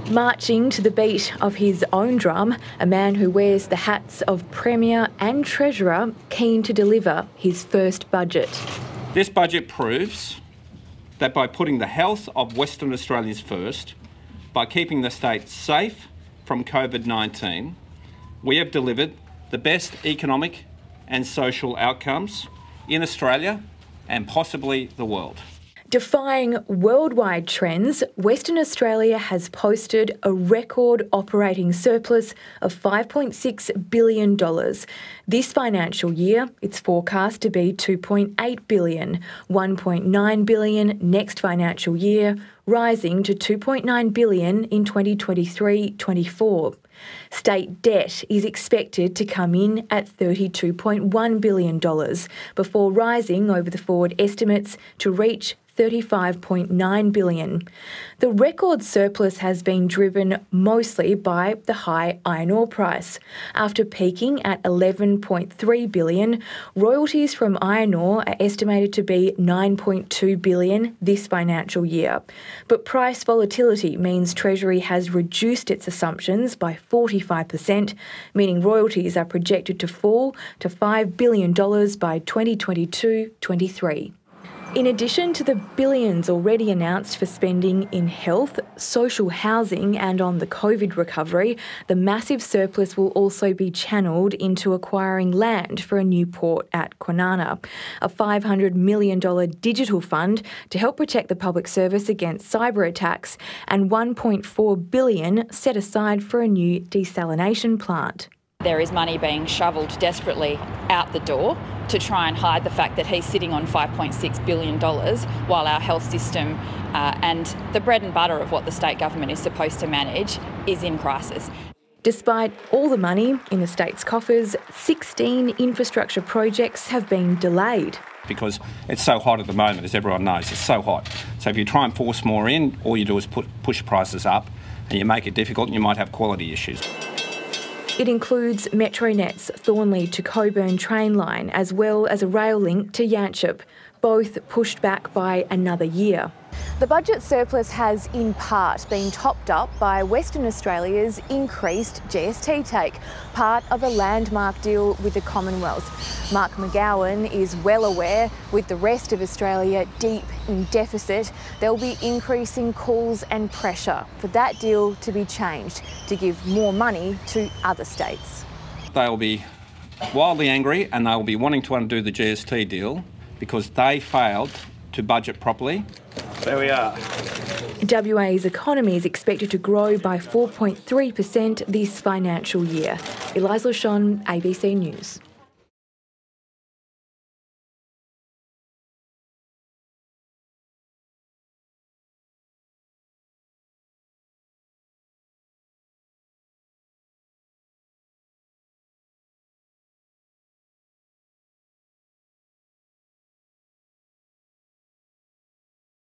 Marching to the beat of his own drum, a man who wears the hats of Premier and Treasurer, keen to deliver his first budget. This budget proves that by putting the health of Western Australians first, by keeping the state safe from COVID-19, we have delivered the best economic and social outcomes in Australia and possibly the world. Defying worldwide trends, Western Australia has posted a record operating surplus of $5.6 billion. This financial year, it's forecast to be $2.8 billion, $1.9 billion next financial year, rising to $2.9 billion in 2023-24. State debt is expected to come in at $32.1 billion before rising over the forward estimates to reach $35.9 billion. The record surplus has been driven mostly by the high iron ore price. After peaking at $11.3 billion, royalties from iron ore are estimated to be $9.2 billion this financial year. But price volatility means Treasury has reduced its assumptions by 45%, meaning royalties are projected to fall to $5 billion by 2022-23. In addition to the billions already announced for spending in health, social housing and on the COVID recovery, the massive surplus will also be channelled into acquiring land for a new port at Kwinana, a $500 million digital fund to help protect the public service against cyber attacks, and $1.4 billion set aside for a new desalination plant. There is money being shovelled desperately out the door to try and hide the fact that he's sitting on $5.6 billion while our health system and the bread and butter of what the state government is supposed to manage is in crisis. Despite all the money in the state's coffers, 16 infrastructure projects have been delayed. Because it's so hot at the moment, as everyone knows, it's so hot. So if you try and force more in, all you do is push prices up and you make it difficult and you might have quality issues. It includes Metronet's Thornley to Coburn train line, as well as a rail link to Yanchep, both pushed back by another year. The budget surplus has in part been topped up by Western Australia's increased GST take, part of a landmark deal with the Commonwealth. Mark McGowan is well aware, with the rest of Australia deep in deficit, there'll be increasing calls and pressure for that deal to be changed to give more money to other states. They'll be wildly angry and they'll be wanting to undo the GST deal because they failed to budget properly. There we are. WA's economy is expected to grow by 4.3% this financial year. Eliza Lashon, ABC News.